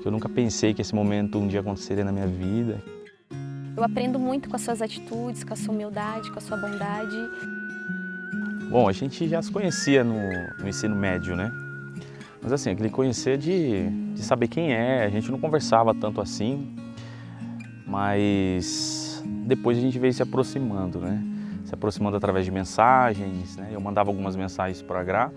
que eu nunca pensei que esse momento um dia aconteceria na minha vida. Eu aprendo muito com as suas atitudes, com a sua humildade, com a sua bondade. Bom, a gente já se conhecia no ensino médio, né? Mas assim, aquele conhecer de saber quem é, a gente não conversava tanto assim, mas depois a gente veio se aproximando, né? Se aproximando através de mensagens, né? Eu mandava algumas mensagens para a Gra,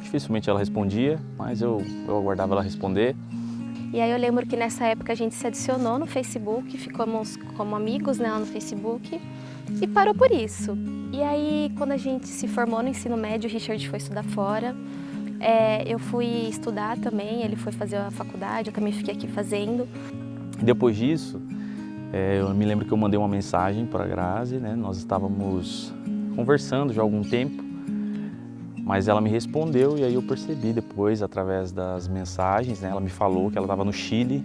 dificilmente ela respondia, mas eu aguardava ela responder. E aí eu lembro que nessa época a gente se adicionou no Facebook, ficamos como amigos, né, lá no Facebook, e parou por isso. E aí quando a gente se formou no ensino médio, o Richard foi estudar fora, eu fui estudar também, ele foi fazer a faculdade, eu também fiquei aqui fazendo. Depois disso, eu me lembro que eu mandei uma mensagem para a Grazi, né? Nós estávamos conversando já há algum tempo, mas ela me respondeu e aí eu percebi depois, através das mensagens, né? Ela me falou que ela estava no Chile,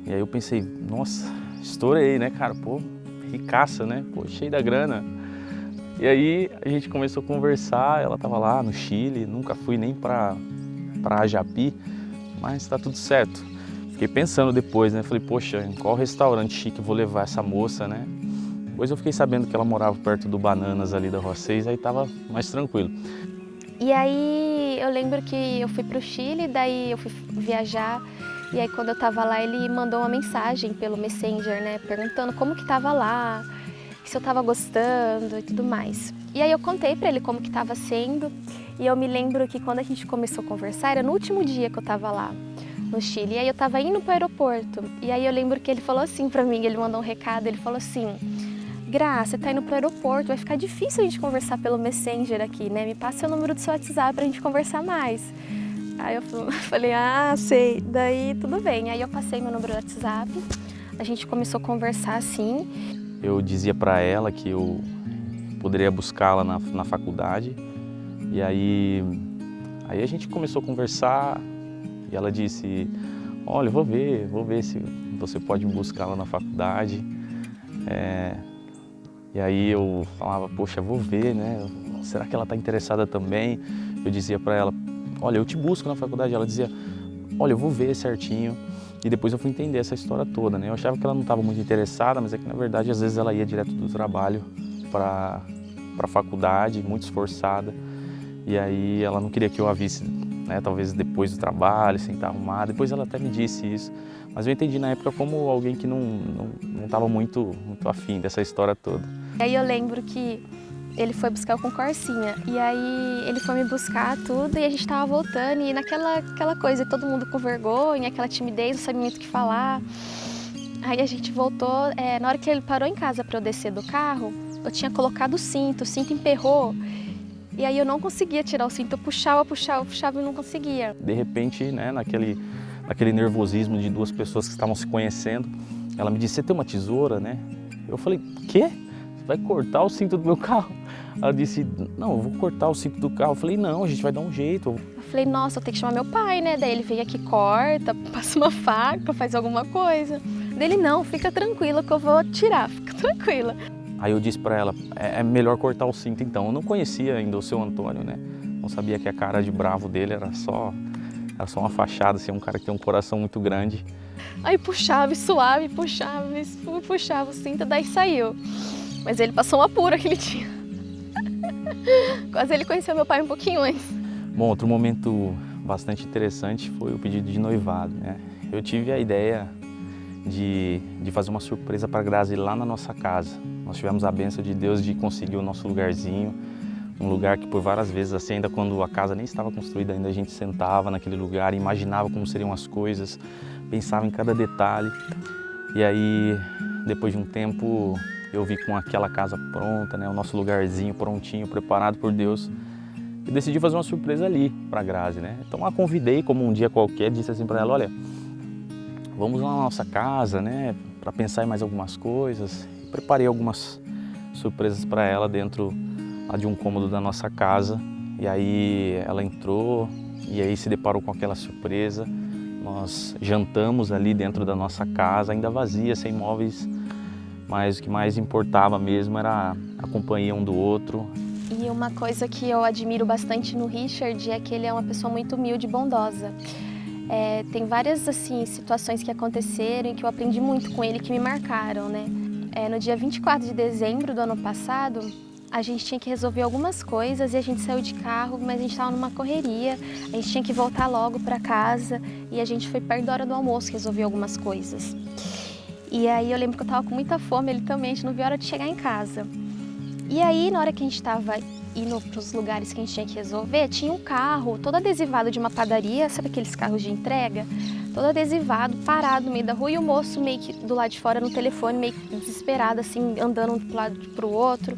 e aí eu pensei, nossa, estourei, né, cara? Pô, ricaça, né? Pô, cheio da grana. E aí a gente começou a conversar, ela estava lá no Chile, nunca fui nem para Ajapi, mas está tudo certo. Fiquei pensando depois, né? Falei, poxa, em qual restaurante chique eu vou levar essa moça, né? Depois eu fiquei sabendo que ela morava perto do Bananas ali da Rua 6, aí tava mais tranquilo. E aí eu lembro que eu fui para o Chile, daí eu fui viajar, e aí quando eu estava lá ele mandou uma mensagem pelo Messenger, né? Perguntando como que estava lá, se eu estava gostando e tudo mais. E aí eu contei para ele como que estava sendo, e eu me lembro que quando a gente começou a conversar, era no último dia que eu estava lá no Chile, e aí eu estava indo para o aeroporto, e aí eu lembro que ele falou assim para mim, ele mandou um recado, ele falou assim, Gra, você tá indo pro aeroporto, vai ficar difícil a gente conversar pelo Messenger aqui, né? Me passa o número do seu WhatsApp pra gente conversar mais. Aí eu falei, ah, sei. Daí tudo bem. Aí eu passei meu número do WhatsApp, a gente começou a conversar assim. Eu dizia para ela que eu poderia buscá-la na faculdade, e aí a gente começou a conversar, e ela disse, olha, vou ver se você pode me buscar lá na faculdade. E aí eu falava, poxa, vou ver, né? Será que ela está interessada também? Eu dizia para ela, olha, eu te busco na faculdade. Ela dizia, olha, eu vou ver certinho. E depois eu fui entender essa história toda, né? Eu achava que ela não estava muito interessada, mas é que na verdade às vezes ela ia direto do trabalho para a faculdade, muito esforçada. E aí ela não queria que eu a visse, né? Talvez depois do trabalho, sem estar arrumada. Depois ela até me disse isso. Mas eu entendi na época como alguém que não estava muito afim dessa história toda. Aí eu lembro que ele foi buscar eu com Corsinha, e aí ele foi me buscar tudo e a gente tava voltando e naquela coisa, todo mundo com vergonha, aquela timidez, não sabia muito o que falar. Aí a gente voltou, na hora que ele parou em casa para eu descer do carro, eu tinha colocado o cinto emperrou, e aí eu não conseguia tirar o cinto, eu puxava e não conseguia. De repente, né, naquele nervosismo de duas pessoas que estavam se conhecendo, ela me disse, você tem uma tesoura, né? Eu falei, quê? Você vai cortar o cinto do meu carro? Ela disse, não, eu vou cortar o cinto do carro. Eu falei, não, a gente vai dar um jeito. Eu falei, nossa, eu tenho que chamar meu pai, né? Daí ele vem aqui, corta, passa uma faca, faz alguma coisa. Dele, não, fica tranquila que eu vou tirar, fica tranquila. Aí eu disse pra ela, é melhor cortar o cinto então. Eu não conhecia ainda o seu Antônio, né? Não sabia que a cara de bravo dele era só uma fachada, assim, um cara que tem um coração muito grande. Aí puxava e suave, puxava o cinto, daí saiu. Mas ele passou um apuro aquele dia. Quase ele conheceu meu pai um pouquinho antes. Bom, outro momento bastante interessante foi o pedido de noivado, né? Eu tive a ideia de fazer uma surpresa para a Grazi lá na nossa casa. Nós tivemos a bênção de Deus de conseguir o nosso lugarzinho, um lugar que por várias vezes, assim, ainda quando a casa nem estava construída, ainda a gente sentava naquele lugar, imaginava como seriam as coisas, pensava em cada detalhe. E aí, depois de um tempo, eu vi com aquela casa pronta, né, o nosso lugarzinho prontinho, preparado por Deus, e decidi fazer uma surpresa ali para a Grazi, né? Então a convidei como um dia qualquer, disse assim para ela, olha, vamos lá na nossa casa, né, para pensar em mais algumas coisas. E preparei algumas surpresas para ela dentro lá de um cômodo da nossa casa. E aí ela entrou e aí se deparou com aquela surpresa. Nós jantamos ali dentro da nossa casa, ainda vazia, sem móveis, mas o que mais importava mesmo era a companhia um do outro. E uma coisa que eu admiro bastante no Richard é que ele é uma pessoa muito humilde e bondosa. Tem várias assim, situações que aconteceram e que eu aprendi muito com ele, que me marcaram, né? No dia 24 de dezembro do ano passado, a gente tinha que resolver algumas coisas e a gente saiu de carro, mas a gente estava numa correria, a gente tinha que voltar logo para casa e a gente foi perto da hora do almoço resolver algumas coisas. E aí eu lembro que eu estava com muita fome, ele também, a gente não viu a hora de chegar em casa. E aí, na hora que a gente estava indo para os lugares que a gente tinha que resolver, tinha um carro todo adesivado de uma padaria, sabe aqueles carros de entrega? Todo adesivado, parado no meio da rua e o moço meio que do lado de fora no telefone, meio que desesperado, assim, andando de um lado para o outro.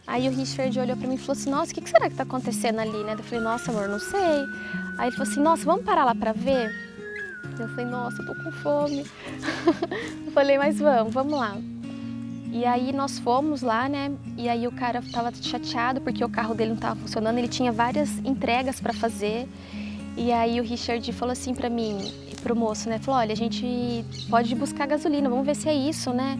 Aí o Richard olhou pra mim e falou assim, nossa, o que será que tá acontecendo ali, né? Eu falei, nossa, amor, não sei. Aí ele falou assim, nossa, vamos parar lá pra ver? Eu falei, nossa, eu tô com fome. Eu falei, mas vamos lá. E aí nós fomos lá, né? E aí o cara tava chateado porque o carro dele não tava funcionando, ele tinha várias entregas pra fazer. E aí o Richard falou assim pra mim e pro moço, né? Falou, olha, a gente pode buscar gasolina, vamos ver se é isso, né?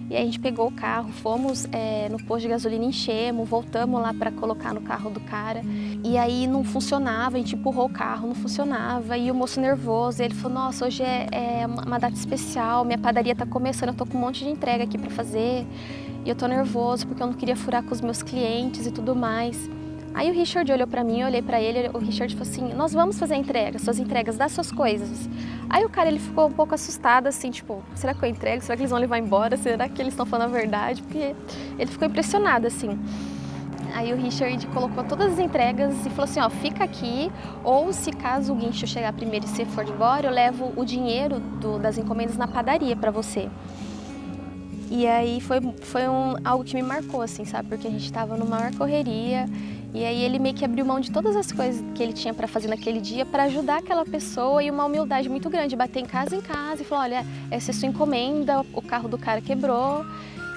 E aí a gente pegou o carro, fomos no posto de gasolina, enchemos, voltamos lá para colocar no carro do cara. E aí não funcionava, a gente empurrou o carro, não funcionava. E o moço nervoso, ele falou, nossa, hoje é uma data especial, minha padaria tá começando, eu tô com um monte de entrega aqui para fazer. E eu tô nervoso porque eu não queria furar com os meus clientes e tudo mais. Aí o Richard olhou pra mim, eu olhei pra ele, o Richard falou assim, nós vamos fazer a entrega, suas entregas das suas coisas. Aí o cara, ele ficou um pouco assustado, assim, tipo, será que eu entrego? Será que eles vão levar embora? Será que eles estão falando a verdade? Porque ele ficou impressionado, assim. Aí o Richard colocou todas as entregas e falou assim, ó, fica aqui, ou se caso o guincho chegar primeiro e você for embora, eu levo o dinheiro das encomendas na padaria pra você. E aí foi algo que me marcou, assim, sabe? Porque a gente tava numa maior correria. E aí ele meio que abriu mão de todas as coisas que ele tinha para fazer naquele dia para ajudar aquela pessoa, e uma humildade muito grande, bater em casa e falar, olha, essa é sua encomenda, o carro do cara quebrou.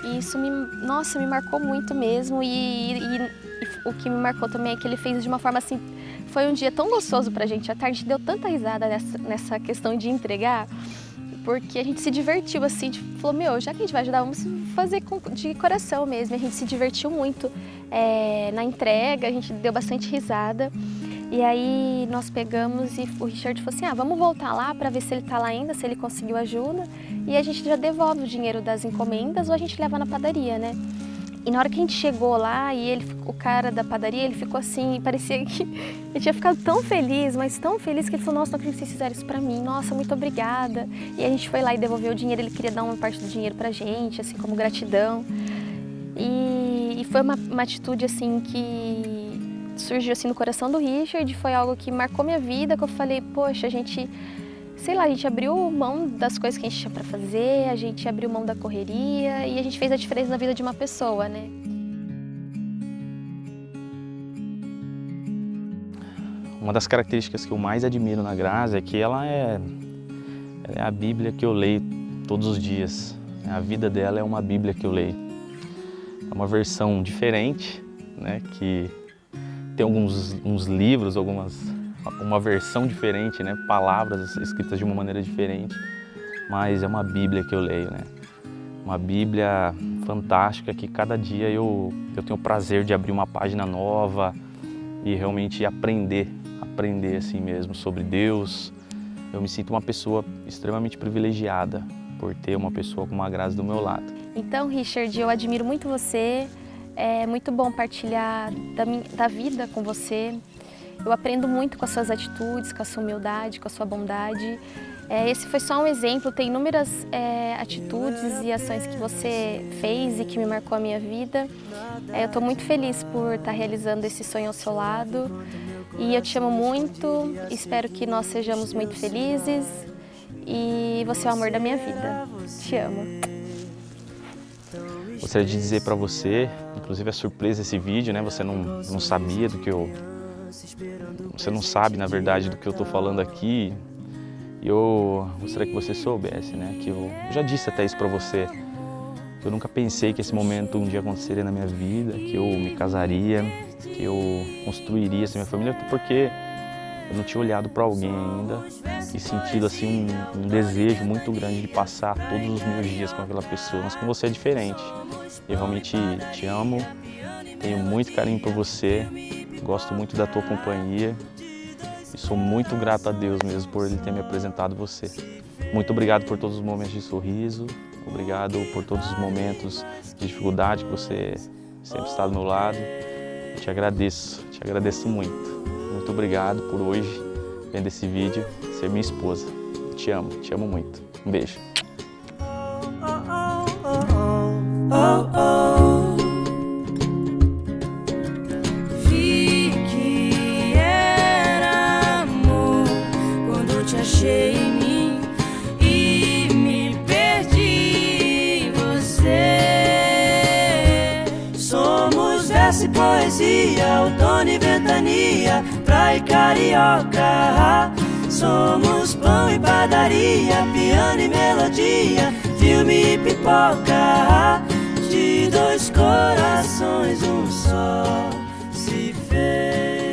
E isso me marcou muito mesmo. E o que me marcou também é que ele fez de uma forma assim, foi um dia tão gostoso pra gente, à tarde deu tanta risada nessa questão de entregar, porque a gente se divertiu assim, falou, meu, já que a gente vai ajudar, vamos fazer de coração mesmo. A gente se divertiu muito na entrega, a gente deu bastante risada. E aí nós pegamos e o Richard falou assim, vamos voltar lá para ver se ele tá lá ainda, se ele conseguiu ajuda. E a gente já devolve o dinheiro das encomendas ou a gente leva na padaria, né? E na hora que a gente chegou lá, e o cara da padaria, ele ficou assim, parecia que ele tinha ficado tão feliz, mas tão feliz, que ele falou, nossa, não acredito que vocês fizeram isso pra mim, nossa, muito obrigada. E a gente foi lá e devolveu o dinheiro, ele queria dar uma parte do dinheiro pra gente, assim, como gratidão. E foi uma atitude, assim, que surgiu, assim, no coração do Richard, foi algo que marcou minha vida, que eu falei, poxa, a gente abriu mão das coisas que a gente tinha para fazer, a gente abriu mão da correria e a gente fez a diferença na vida de uma pessoa, né? Uma das características que eu mais admiro na Grazi é que ela é a Bíblia que eu leio todos os dias. A vida dela é uma Bíblia que eu leio. É uma versão diferente, né, que tem uns livros, uma versão diferente, né? Palavras escritas de uma maneira diferente, mas é uma Bíblia que eu leio, né? Uma Bíblia fantástica que cada dia eu tenho o prazer de abrir uma página nova e realmente aprender assim mesmo sobre Deus. Eu me sinto uma pessoa extremamente privilegiada por ter uma pessoa como a Grazi do meu lado. Então, Richard, eu admiro muito você, é muito bom partilhar da vida com você. Eu aprendo muito com as suas atitudes, com a sua humildade, com a sua bondade. Esse foi só um exemplo, tem inúmeras atitudes e ações que você fez e que me marcou a minha vida. Eu estou muito feliz por estar realizando esse sonho ao seu lado. E eu te amo muito, espero que nós sejamos muito felizes. E você é o amor da minha vida. Te amo. Gostaria de dizer para você, inclusive é surpresa esse vídeo, né? Você não sabia do que Você não sabe, na verdade, do que eu estou falando aqui. E eu gostaria que você soubesse, né? Que eu já disse até isso para você, que eu nunca pensei que esse momento um dia aconteceria na minha vida, que eu me casaria, que eu construiria essa minha família, porque eu não tinha olhado para alguém ainda e sentido assim um desejo muito grande de passar todos os meus dias com aquela pessoa. Mas com você é diferente. Eu realmente te amo, tenho muito carinho por você, gosto muito da tua companhia E sou muito grato a Deus mesmo por Ele ter me apresentado você. Muito obrigado por todos os momentos de sorriso, obrigado por todos os momentos de dificuldade que você sempre está do meu lado. Eu te agradeço muito. Muito obrigado por hoje, vendo esse vídeo, ser minha esposa. Te amo muito. Um beijo. Vi que era amor quando te achei em mim e me perdi em você. Somos verso e poesia, outono e ventania, praia e carioca. Somos pão e padaria, piano e melodia, filme e pipoca. De dois corações um só se fez.